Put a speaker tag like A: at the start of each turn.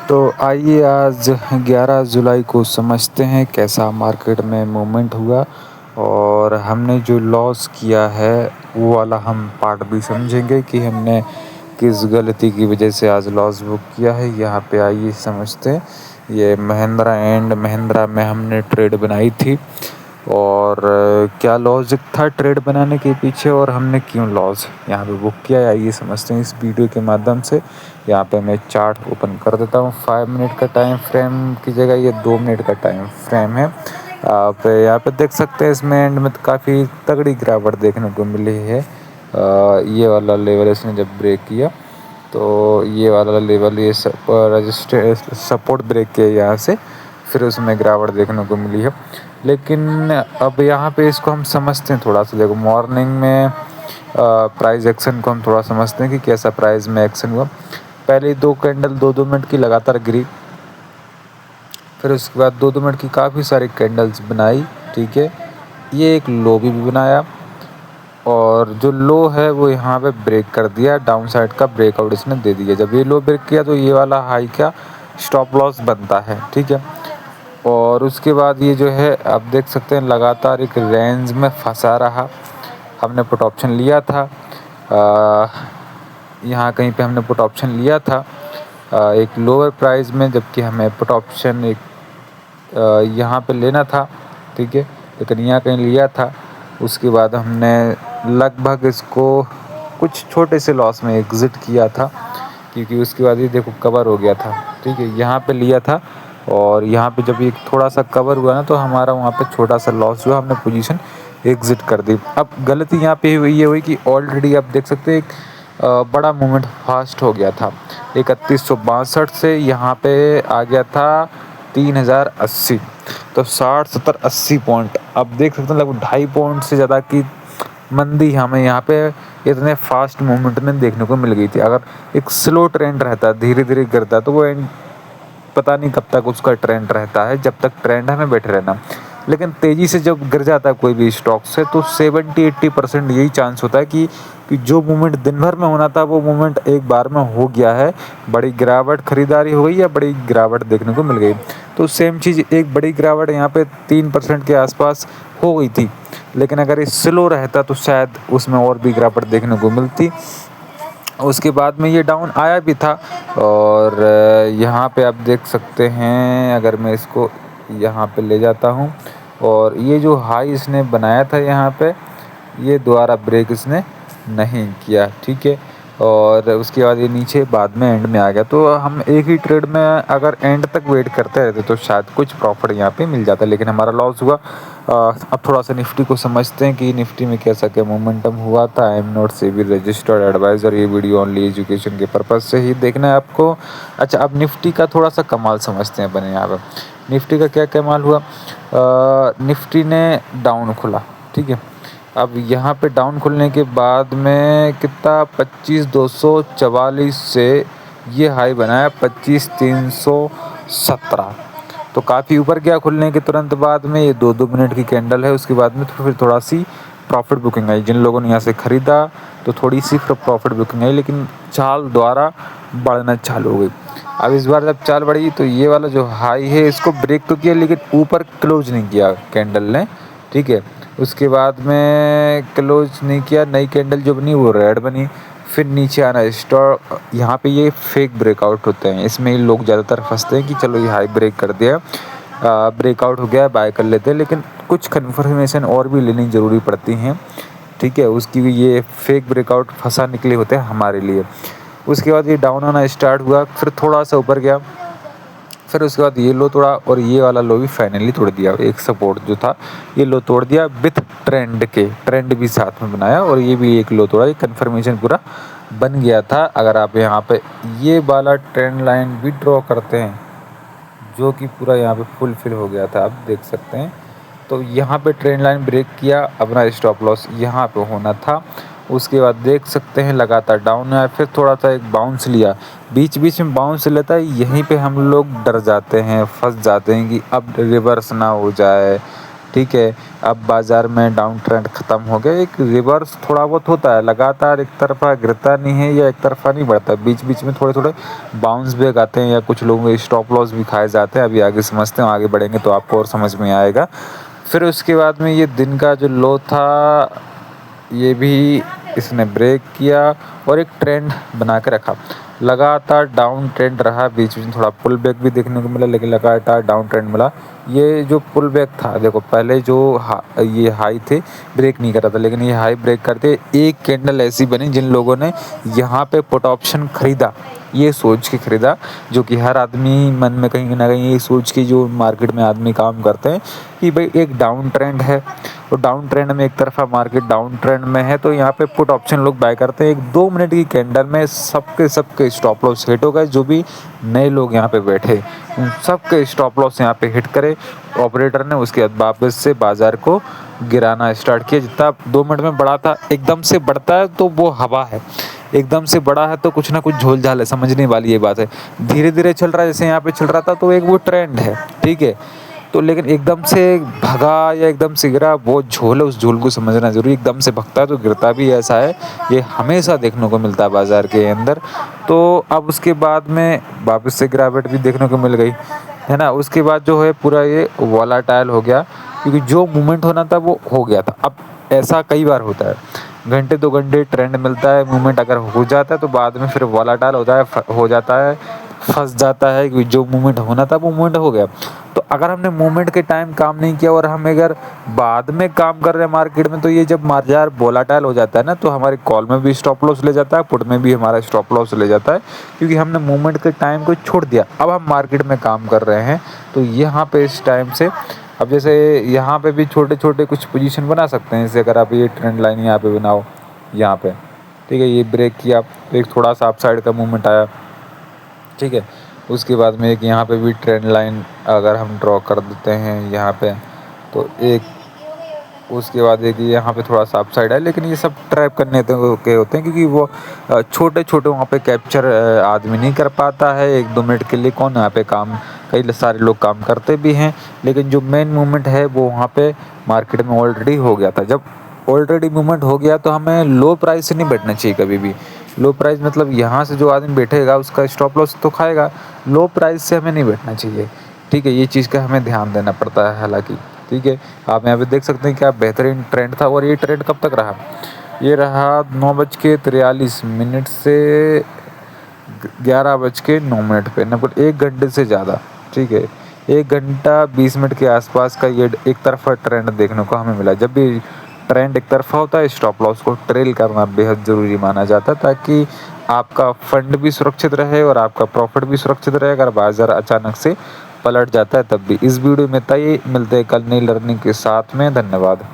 A: तो आइए आज 11 जुलाई को समझते हैं कैसा मार्केट में मूवमेंट हुआ और हमने जो लॉस किया है वो वाला हम पार्ट भी समझेंगे कि हमने किस गलती की वजह से आज लॉस बुक किया है। यहाँ पे आइए समझते हैं। ये महिंद्रा एंड महिंद्रा में हमने ट्रेड बनाई थी और क्या लॉजिक था ट्रेड बनाने के पीछे और हमने क्यों लॉस यहाँ पे बुक किया है, आइए समझते हैं इस वीडियो के माध्यम से। यहाँ पे मैं चार्ट ओपन कर देता हूँ। 5 मिनट का टाइम फ्रेम की जगह ये 2 मिनट का टाइम फ्रेम है। आप यहाँ पे देख सकते हैं इसमें एंड में काफ़ी तगड़ी गिरावट देखने को मिली है। ये वाला लेवल इसने जब ब्रेक किया तो ये वाला लेवल ये रजिस्टर सपोर्ट ब्रेक किया यहाँ से, फिर उसमें गिरावट देखने को मिली है। लेकिन अब यहाँ पे इसको हम समझते हैं थोड़ा सा। देखो मॉर्निंग में प्राइस एक्शन को हम थोड़ा समझते हैं कि कैसा प्राइस में एक्शन हुआ। पहले 2 कैंडल 2-2 मिनट की लगातार गिरी, फिर उसके बाद 2-2 मिनट की काफ़ी सारी कैंडल्स बनाई, ठीक है। ये एक लो भी बनाया और जो लो है वो यहाँ पे ब्रेक कर दिया, डाउन साइड का ब्रेकआउट इसने दे दिया। जब ये लो ब्रेक किया तो ये वाला हाई का स्टॉप लॉस बनता है, ठीक है। और उसके बाद ये जो है आप देख सकते हैं लगातार एक रेंज में फंसा रहा। हमने पुट ऑप्शन लिया था यहाँ कहीं पे हमने पुट ऑप्शन लिया था एक लोअर प्राइस में, जबकि हमें पुट ऑप्शन एक यहाँ पे लेना था, ठीक है। लेकिन यहाँ कहीं लिया था। उसके बाद हमने लगभग इसको कुछ छोटे से लॉस में एग्ज़िट किया था, क्योंकि उसके बाद ये देखो कवर हो गया था, ठीक है। यहाँ पे लिया था और यहाँ पे जब ये थोड़ा सा कवर हुआ ना तो हमारा वहाँ पे छोटा सा लॉस हुआ, हमने पोजीशन एग्ज़िट कर दी। अब गलती यहाँ पे ये हुई कि ऑलरेडी आप देख सकते हैं एक बड़ा मूवमेंट फास्ट हो गया था। 3162 से यहाँ पे आ गया था 3080, तो 60 70 80 पॉइंट आप देख सकते हैं, लगभग 2.5 पॉइंट से ज़्यादा की मंदी हमें यहाँ पे इतने फास्ट मूवमेंट में देखने को मिल गई थी। अगर एक स्लो ट्रेंड रहता, धीरे धीरे गिरता, तो वो पता नहीं कब तक उसका ट्रेंड रहता है, जब तक ट्रेंड है हमें बैठे रहना। लेकिन तेज़ी से जब गिर जाता है कोई भी स्टॉक से तो 70-80% यही चांस होता है कि जो मूवमेंट दिन भर में होना था वो मूवमेंट एक बार में हो गया है, बड़ी गिरावट खरीदारी हो गई या बड़ी गिरावट देखने को मिल गई। तो सेम चीज़ एक बड़ी गिरावट यहाँ पे 3% के आसपास हो गई थी, लेकिन अगर ये स्लो रहता तो शायद उसमें और भी गिरावट देखने को मिलती। उसके बाद में ये डाउन आया भी था और यहाँ पे आप देख सकते हैं, अगर मैं इसको यहाँ पे ले जाता हूँ और ये जो हाई इसने बनाया था यहाँ पे, ये दोबारा ब्रेक इसने नहीं किया, ठीक है। और उसके बाद ये नीचे बाद में एंड में आ गया। तो हम एक ही ट्रेड में अगर एंड तक वेट करते रहते तो शायद कुछ प्रॉफिट यहाँ पे मिल जाता, लेकिन हमारा लॉस हुआ। अब थोड़ा सा निफ्टी को समझते हैं कि निफ्टी में कैसा क्या मोमेंटम हुआ था। I am not SEBI registered adviser, ये वीडियो ओनली एजुकेशन के पर्पज़ से ही देखना है आपको। अच्छा, अब निफ्टी का थोड़ा सा कमाल समझते हैं अपने यहाँ पर। निफ्टी का क्या कमाल हुआ, निफ्टी ने डाउन खुला, ठीक है। अब यहाँ पे डाउन खुलने के बाद में कितना 25,244 से ये हाई बनाया 25,317, तो काफ़ी ऊपर गया। खुलने के तुरंत बाद में ये 2-2 मिनट की कैंडल है। उसके बाद में तो फिर थोड़ा सी प्रॉफिट बुकिंग आई, जिन लोगों ने यहाँ से ख़रीदा तो थोड़ी सी प्रॉफिट बुकिंग आई, लेकिन चाल द्वारा बढ़ना चालू हो गई। अब इस बार जब चाल बढ़ी तो ये वाला जो हाई है इसको ब्रेक तो किया, लेकिन ऊपर क्लोज नहीं किया कैंडल ने, ठीक है। उसके बाद में क्लोज नहीं किया, नई कैंडल जो बनी वो रेड बनी, फिर नीचे आना स्टॉक। यहाँ पे ये फेक ब्रेकआउट होते हैं, इसमें लोग ज़्यादातर फंसते हैं कि चलो ये हाई ब्रेक कर दिया, ब्रेकआउट हो गया, बाय कर लेते हैं, लेकिन कुछ कन्फर्मेशन और भी लेनी ज़रूरी पड़ती हैं, ठीक है। उसकी ये फेक ब्रेकआउट फंसा निकले होते हैं हमारे लिए। उसके बाद ये डाउन आना स्टार्ट हुआ, फिर थोड़ा सा ऊपर गया, फिर उसके बाद ये लो तोड़ा और ये वाला लो भी फाइनली तोड़ दिया। एक सपोर्ट जो था ये लो तोड़ दिया विथ ट्रेंड भी साथ में बनाया, और ये भी एक लो तोड़ा, ये कन्फर्मेशन पूरा बन गया था। अगर आप यहाँ पे ये वाला ट्रेंड लाइन भी ड्रॉ करते हैं जो कि पूरा यहाँ पे फुलफिल हो गया था, आप देख सकते हैं। तो यहाँ पे ट्रेंड लाइन ब्रेक किया, अपना स्टॉप लॉस यहाँ पे होना था। उसके बाद देख सकते हैं लगातार डाउन आया, फिर थोड़ा सा एक बाउंस लिया, बीच बीच में बाउंस लेता है। यहीं पे हम लोग डर जाते हैं, फंस जाते हैं कि अब रिवर्स ना हो जाए, ठीक है। अब बाज़ार में डाउन ट्रेंड ख़त्म हो गया, एक रिवर्स थोड़ा बहुत होता है, लगातार एक तरफ़ा गिरता नहीं है या एक तरफ़ा नहीं बढ़ता, बीच-बीच में थोड़े-थोड़े बाउंस बैक आते हैं या कुछ लोगों के स्टॉप लॉस भी खाए जाते हैं। अभी आगे समझते हैं, आगे बढ़ेंगे तो आपको और समझ में आएगा। फिर उसके बाद में ये दिन का जो लो था, ये भी इसने ब्रेक किया और एक ट्रेंड बना के रखा। लगातार डाउन ट्रेंड रहा, बीच-बीच में थोड़ा पुल बैक भी देखने को मिला, लेकिन लगातार डाउन ट्रेंड मिला। ये जो पुल बैक था, देखो पहले जो ये हाई थे, ब्रेक नहीं कर रहा था, लेकिन ये हाई ब्रेक करते एक कैंडल ऐसी बनी जिन लोगों ने यहाँ पे पुट ऑप्शन खरीदा, ये सोच के खरीदा, जो कि हर आदमी मन में कहीं ना कहीं ये सोच के जो मार्केट में आदमी काम करते हैं कि भाई एक डाउन ट्रेंड है, तो डाउन ट्रेंड में एक तरफा मार्केट डाउन ट्रेंड में है, तो यहाँ पे पुट ऑप्शन लोग बाय करते हैं। 1-2 मिनट की कैंडल में सबके स्टॉप लॉस हिट हो गए। जो भी नए लोग यहाँ पे बैठे, उन सबके स्टॉप लॉस यहाँ पे हिट करे ऑपरेटर ने। उसके बाद वापस से बाजार को गिराना स्टार्ट किया। जितना 2 मिनट में बढ़ा था, एकदम से बढ़ता है तो वो हवा है, एकदम से बड़ा है तो कुछ ना कुछ झोल झाल है, समझने वाली ये बात है। धीरे धीरे चल रहा है, जैसे यहाँ पे चल रहा था, तो एक वो ट्रेंड है, ठीक है। तो लेकिन एकदम से भगा या एकदम से गिरा, वो झोल है, उस झोल को समझना ज़रूरी। एकदम से भगता है तो गिरता भी ऐसा है, ये हमेशा देखने को मिलता है बाज़ार के अंदर। तो अब उसके बाद में वापस से गिरावट भी देखने को मिल गई, है ना। उसके बाद जो है पूरा ये वॉलेटाइल हो गया, क्योंकि जो मूवमेंट होना था वो हो गया था। अब ऐसा कई बार होता है, घंटे 2 घंटे ट्रेंड मिलता है, मूवमेंट अगर हो जाता है तो बाद में फिर वॉलेटाइल हो जाता है, फंस जाता है कि जो मूवमेंट होना था वो मूवमेंट हो गया। तो अगर हमने मूवमेंट के टाइम काम नहीं किया और हम अगर बाद में काम कर रहे हैं मार्केट में, तो ये जब बाजार वोलेटाइल हो जाता है ना, तो हमारे कॉल में भी स्टॉप लॉस ले जाता है, पुट में भी हमारा स्टॉप लॉस ले जाता है, क्योंकि हमने मूवमेंट के टाइम को छोड़ दिया। अब हम मार्केट में काम कर रहे हैं, तो यहाँ पे इस टाइम से अब जैसे यहाँ पे भी छोटे छोटे कुछ पोजीशन बना सकते हैं। जैसे अगर आप ये ट्रेंड लाइन यहाँ पे बनाओ, यहाँ पे, ठीक है, ये ब्रेक किया तो एक थोड़ा सा अप साइड का मूवमेंट आया, ठीक है। उसके बाद में एक यहाँ पे भी ट्रेंड लाइन अगर हम ड्रॉ कर देते हैं यहाँ पे, तो एक, उसके बाद एक यहाँ पे थोड़ा सा अप साइड है, लेकिन ये सब ट्रैप करने के होते हैं, क्योंकि वो छोटे छोटे वहाँ पे कैप्चर आदमी नहीं कर पाता है। 1-2 मिनट के लिए कौन यहाँ पे काम, कई सारे लोग काम करते भी हैं, लेकिन जो मेन मूवमेंट है वो वहाँ पे मार्केट में ऑलरेडी हो गया था। जब ऑलरेडी मूवमेंट हो गया तो हमें लो प्राइस से नहीं बैठना चाहिए कभी भी। लो प्राइस मतलब यहाँ से जो आदमी बैठेगा उसका स्टॉप लॉस तो खाएगा, लो प्राइस से हमें नहीं बैठना चाहिए, ठीक है। ये चीज़ का हमें ध्यान देना पड़ता है हालांकि, ठीक है। आप यहाँ पे देख सकते हैं क्या बेहतरीन ट्रेंड था। और ये ट्रेंड कब तक रहा, ये रहा 9:43 से 11:09 पे, लगभग 1 घंटे से ज़्यादा, ठीक है। 1 घंटा 20 मिनट के आसपास का ये एक तरफा ट्रेंड देखने को हमें मिला। जब भी ट्रेंड एक तरफा होता है, स्टॉप लॉस को ट्रेल करना बेहद ज़रूरी माना जाता है, ताकि आपका फंड भी सुरक्षित रहे और आपका प्रॉफिट भी सुरक्षित रहे। अगर बाजार अचानक से पलट जाता है तब भी। इस वीडियो में इतना ही, मिलते हैं कल नई लर्निंग के साथ में। धन्यवाद।